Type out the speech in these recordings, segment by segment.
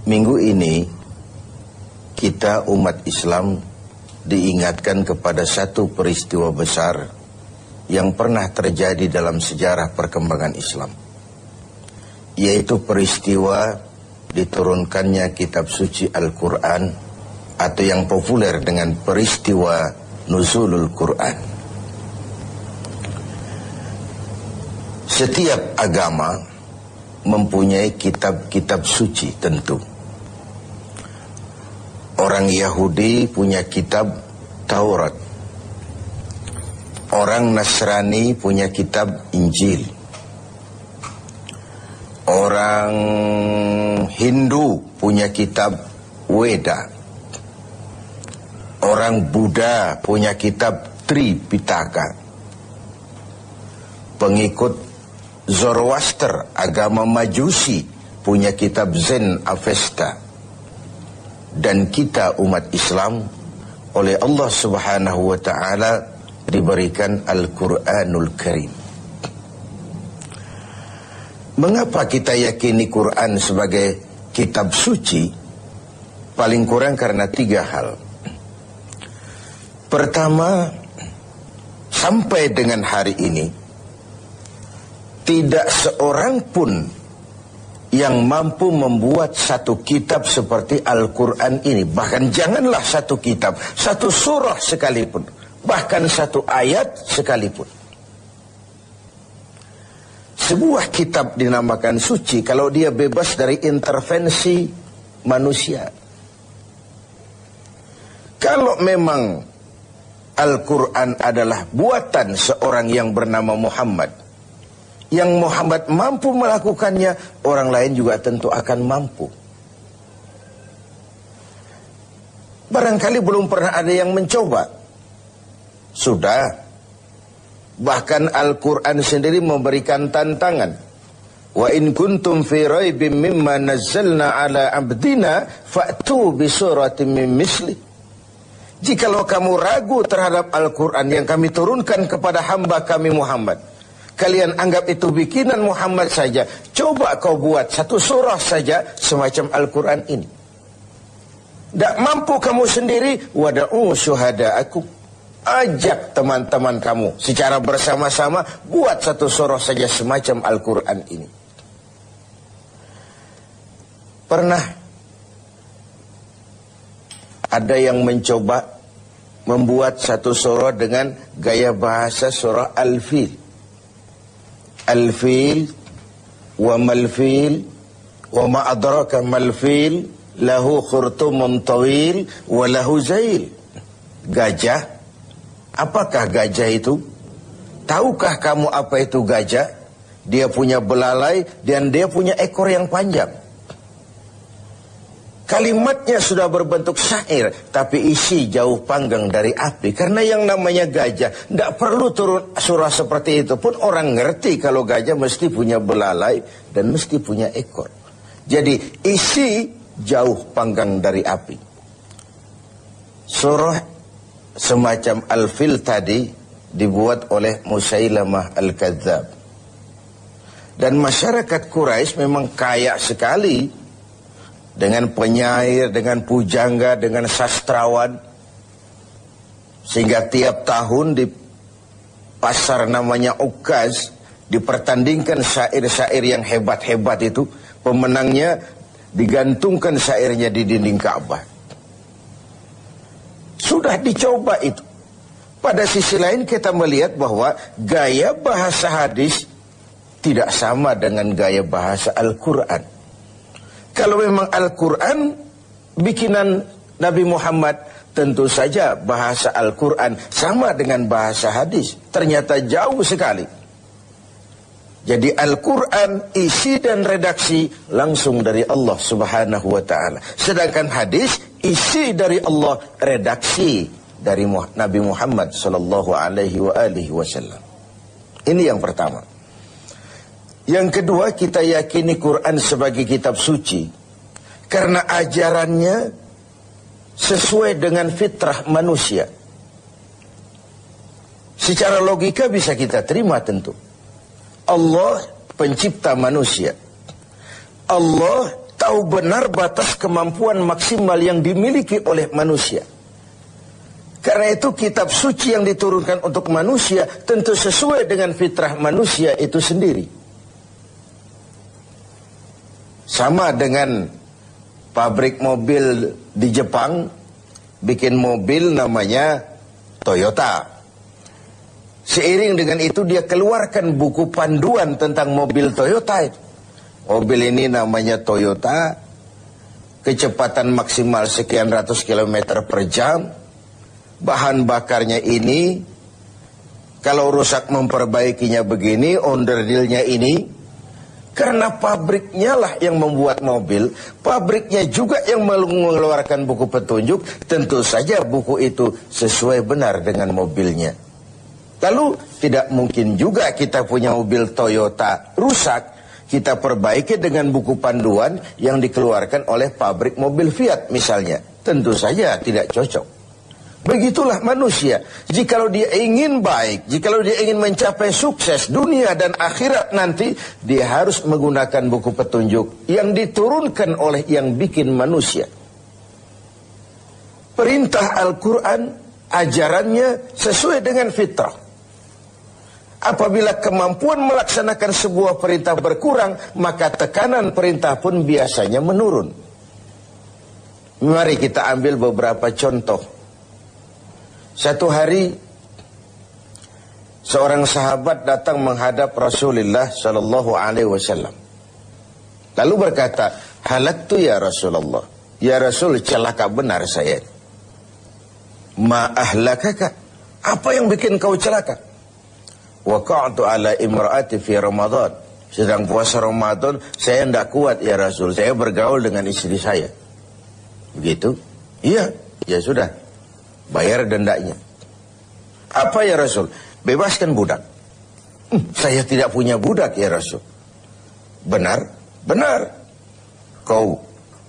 Minggu ini kita umat Islam diingatkan kepada satu peristiwa besar yang pernah terjadi dalam sejarah perkembangan Islam, yaitu peristiwa diturunkannya kitab suci Al-Quran, atau yang populer dengan peristiwa Nuzulul Quran. Setiap agama mempunyai kitab-kitab suci tentu. Orang Yahudi punya kitab Taurat. Orang Nasrani punya kitab Injil. Orang Hindu punya kitab Weda. Orang Buddha punya kitab Tripitaka. Pengikut Zoroaster, agama Majusi, punya kitab Zen Avesta. Dan kita umat Islam oleh Allah Subhanahu wa ta'ala diberikan Al-Quranul Karim. Mengapa kita yakini Quran sebagai kitab suci? Paling kurang karena 3 hal. Pertama, sampai dengan hari ini tidak seorang pun yang mampu membuat satu kitab seperti Al-Quran ini. Bahkan janganlah satu kitab, satu surah sekalipun, bahkan satu ayat sekalipun. Sebuah kitab dinamakan suci kalau dia bebas dari intervensi manusia. Kalau memang Al-Quran adalah buatan seorang yang bernama Muhammad, yang Muhammad mampu melakukannya, orang lain juga tentu akan mampu. Barangkali belum pernah ada yang mencoba. Sudah. Bahkan Al-Quran sendiri memberikan tantangan. Wa in kuntum fi raibim mimma nazzalna ala abdina fa'tu bi suratin min misli. Jikalau kamu ragu terhadap Al-Quran yang kami turunkan kepada hamba kami Muhammad, kalian anggap itu bikinan Muhammad saja, coba kau buat satu surah saja semacam Al-Quran ini. Tak mampu kamu sendiri, wada'u syuhada'akum, ajak teman-teman kamu secara bersama-sama, buat satu surah saja semacam Al-Quran ini. Pernah ada yang mencoba membuat satu surah dengan gaya bahasa surah Al-Fil. Al-Fil wa mal-fil wa ma adraka mal-fil lahu khurtumun tawil wa lahu zail. Gajah, apakah gajah itu? Tahukah kamu apa itu gajah? Dia punya belalai dan dia punya ekor yang panjang. Kalimatnya sudah berbentuk syair, tapi isi jauh panggang dari api. Karena yang namanya gajah, tidak perlu turun surah seperti itu pun orang ngerti kalau gajah mesti punya belalai dan mesti punya ekor. Jadi isi jauh panggang dari api. Surah semacam Al-Fil tadi dibuat oleh Musailamah Al-Kadzab. Dan masyarakat Quraisy memang kaya sekali dengan penyair, dengan pujangga, dengan sastrawan. Sehingga tiap tahun di pasar namanya Ukaz dipertandingkan syair-syair yang hebat-hebat itu. Pemenangnya digantungkan syairnya di dinding Ka'bah. Sudah dicoba itu. Pada sisi lain kita melihat bahwa gaya bahasa hadis tidak sama dengan gaya bahasa Al-Quran. Kalau memang Al-Quran bikinan Nabi Muhammad, tentu saja bahasa Al-Quran sama dengan bahasa hadis. Ternyata jauh sekali. Jadi Al-Quran isi dan redaksi langsung dari Allah Subhanahu wa ta'ala. Sedangkan hadis isi dari Allah, redaksi dari Nabi Muhammad sallallahu alaihi wasallam. Ini yang pertama. Yang kedua, kita yakini Quran sebagai kitab suci karena ajarannya sesuai dengan fitrah manusia. Secara logika bisa kita terima tentu. Allah pencipta manusia. Allah tahu benar batas kemampuan maksimal yang dimiliki oleh manusia. Karena itu kitab suci yang diturunkan untuk manusia tentu sesuai dengan fitrah manusia itu sendiri. Sama dengan pabrik mobil di Jepang bikin mobil namanya Toyota. Seiring dengan itu dia keluarkan buku panduan tentang mobil Toyota itu. Mobil ini namanya Toyota, kecepatan maksimal sekian ratus kilometer per jam, bahan bakarnya ini, kalau rusak memperbaikinya begini, onderdilnya ini. Karena pabriknya lah yang membuat mobil, pabriknya juga yang mengeluarkan buku petunjuk, tentu saja buku itu sesuai benar dengan mobilnya. Lalu tidak mungkin juga kita punya mobil Toyota rusak, kita perbaiki dengan buku panduan yang dikeluarkan oleh pabrik mobil Fiat misalnya. Tentu saja tidak cocok. Begitulah manusia. Jikalau dia ingin baik, jikalau dia ingin mencapai sukses dunia dan akhirat nanti, dia harus menggunakan buku petunjuk yang diturunkan oleh yang bikin manusia. Perintah Al-Quran, ajarannya sesuai dengan fitrah. Apabila kemampuan melaksanakan sebuah perintah berkurang, maka tekanan perintah pun biasanya menurun. Mari kita ambil beberapa contoh. Satu hari seorang sahabat datang menghadap Rasulullah sallallahu alaihi wasallam. Lalu berkata, "Halaktu ya Rasulullah." Ya Rasul, celaka benar saya. "Ma ahlakaka?" Apa yang bikin kau celaka? "Waqa'tu ala imra'ati fi Ramadan." Sedang puasa Ramadan, saya tidak kuat ya Rasul. Saya bergaul dengan istri saya. Begitu? Iya, ya sudah. Bayar dendanya. Apa ya Rasul? Bebaskan budak. Saya tidak punya budak ya Rasul. Benar? Benar. Kau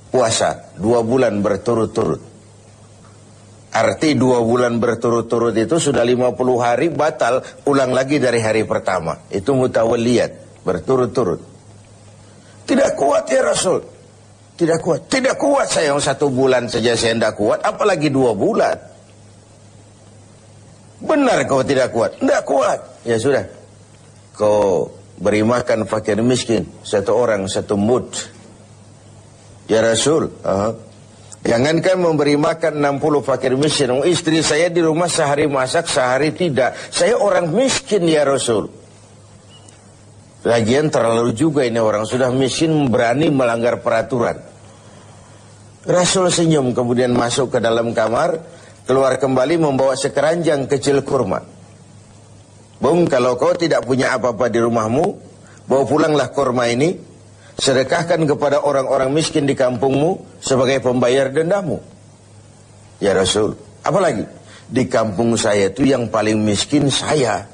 puasa 2 bulan berturut-turut. Arti 2 bulan berturut-turut itu sudah 50 hari batal, ulang lagi dari hari pertama. Itu mutawalliyat, berturut-turut. Tidak kuat ya Rasul. Tidak kuat. Tidak kuat saya, 1 bulan saja saya tidak kuat, apalagi 2 bulan. Benar kau tidak kuat? Tidak kuat. Ya sudah. Kau beri makan fakir miskin. 1 orang 1 mud. Ya Rasul. Jangankan memberi makan 60 fakir miskin. Istri saya di rumah sehari masak, sehari tidak. Saya orang miskin ya Rasul. Lagian terlalu juga ini orang. Sudah miskin berani melanggar peraturan. Rasul senyum kemudian masuk ke dalam kamar. Keluar kembali membawa sekeranjang kecil kurma. Bung, kalau kau tidak punya apa-apa di rumahmu, bawa pulanglah kurma ini, sedekahkan kepada orang-orang miskin di kampungmu sebagai pembayar dendamu. Ya Rasul, apalagi? Di kampung saya itu yang paling miskin saya.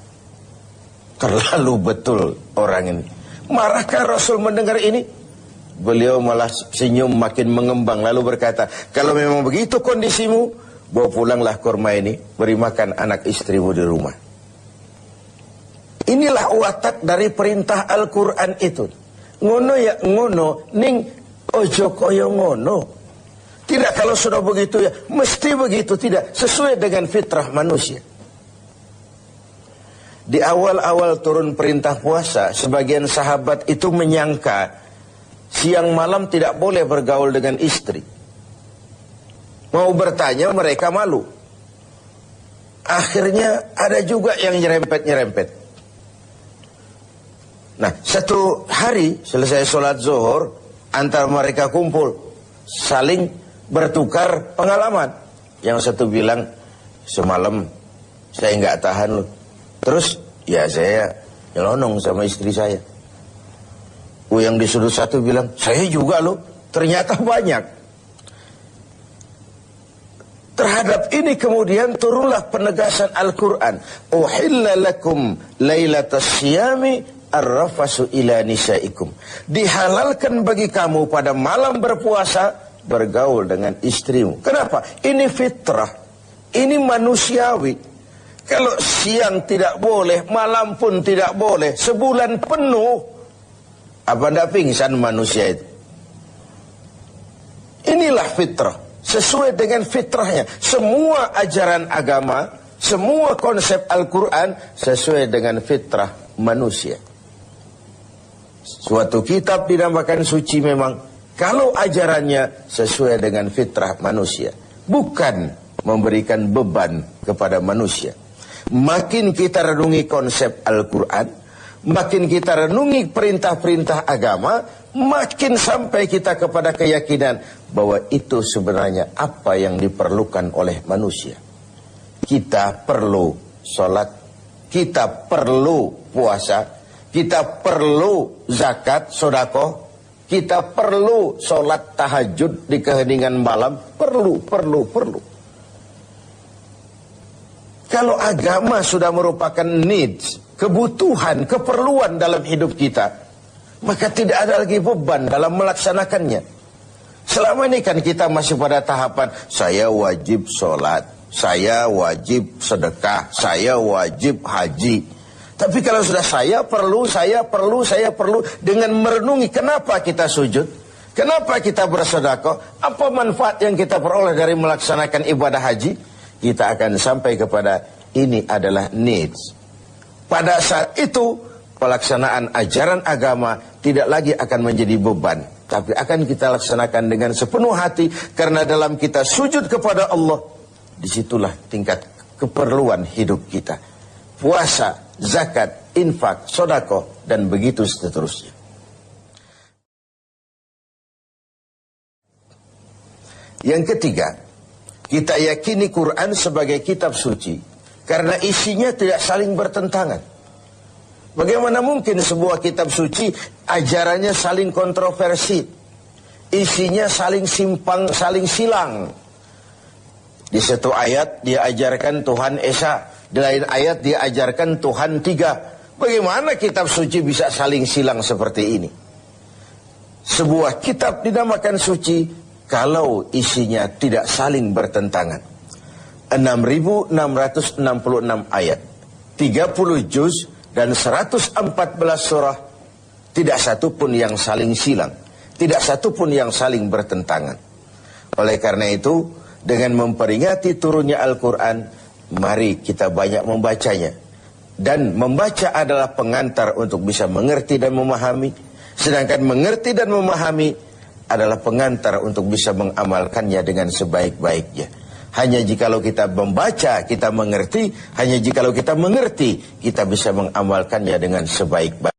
Terlalu betul orang ini. Marahkah Rasul mendengar ini? Beliau malah senyum makin mengembang lalu berkata, kalau memang begitu kondisimu, bawa pulanglah kurma ini, beri makan anak istrimu di rumah. Inilah watak dari perintah Al-Quran itu. Ngono ya ngono, ning ojo koyo ngono. Tidak kalau sudah begitu ya, mesti begitu, tidak. Sesuai dengan fitrah manusia. Di awal-awal turun perintah puasa, sebagian sahabat itu menyangka siang malam tidak boleh bergaul dengan istri. Mau bertanya mereka malu. Akhirnya ada juga yang nyerempet-nyerempet. Nah, 1 hari selesai sholat zuhur, antara mereka kumpul, saling bertukar pengalaman. Yang satu bilang, semalam saya nggak tahan loh. Terus, ya saya nyelonong sama istri saya. Yang di sudut satu bilang, saya juga loh. Ternyata banyak. Terhadap ini kemudian turunlah penegasan Al-Quran. Uhilla lakum laylatas siyami arrafasu ila nisaikum. Dihalalkan bagi kamu pada malam berpuasa bergaul dengan istrimu. Kenapa? Ini fitrah. Ini manusiawi. Kalau siang tidak boleh, malam pun tidak boleh. Sebulan penuh. Apa ndak pingsan manusia itu? Inilah fitrah. Sesuai dengan fitrahnya. Semua ajaran agama, semua konsep Al-Quran sesuai dengan fitrah manusia. Suatu kitab dinamakan suci memang kalau ajarannya sesuai dengan fitrah manusia. Bukan memberikan beban kepada manusia. Makin kita renungi konsep Al-Quran, makin kita renungi perintah-perintah agama, makin sampai kita kepada keyakinan bahwa itu sebenarnya apa yang diperlukan oleh manusia. Kita perlu sholat, kita perlu puasa, kita perlu zakat, sedekah, kita perlu sholat tahajud di keheningan malam, perlu. Kalau agama sudah merupakan needs, kebutuhan, keperluan dalam hidup kita, maka tidak ada lagi beban dalam melaksanakannya. Selama ini kan kita masih pada tahapan, saya wajib sholat, saya wajib sedekah, saya wajib haji. Tapi kalau sudah saya perlu, dengan merenungi kenapa kita sujud, kenapa kita bersedekah, apa manfaat yang kita peroleh dari melaksanakan ibadah haji, kita akan sampai kepada ini adalah needs. Pada saat itu pelaksanaan ajaran agama tidak lagi akan menjadi beban, tapi akan kita laksanakan dengan sepenuh hati, karena dalam kita sujud kepada Allah, disitulah tingkat keperluan hidup kita. Puasa, zakat, infak, sedekah, dan begitu seterusnya. Yang ketiga, kita yakini Quran sebagai kitab suci karena isinya tidak saling bertentangan. Bagaimana mungkin sebuah kitab suci ajarannya saling kontroversi, isinya saling simpang, saling silang. Di satu ayat diajarkan Tuhan Esa, di lain ayat diajarkan Tuhan tiga. Bagaimana kitab suci bisa saling silang seperti ini? Sebuah kitab dinamakan suci kalau isinya tidak saling bertentangan. 6.666 ayat, 30 juz dan 114 surah, tidak satu pun yang saling silang, tidak satu pun yang saling bertentangan. Oleh karena itu, dengan memperingati turunnya Al-Quran, mari kita banyak membacanya. Dan membaca adalah pengantar untuk bisa mengerti dan memahami. Sedangkan mengerti dan memahami adalah pengantar untuk bisa mengamalkannya dengan sebaik-baiknya. Hanya jikalau kita membaca, kita mengerti. Hanya jikalau kita mengerti, kita bisa mengamalkannya dengan sebaik-baiknya.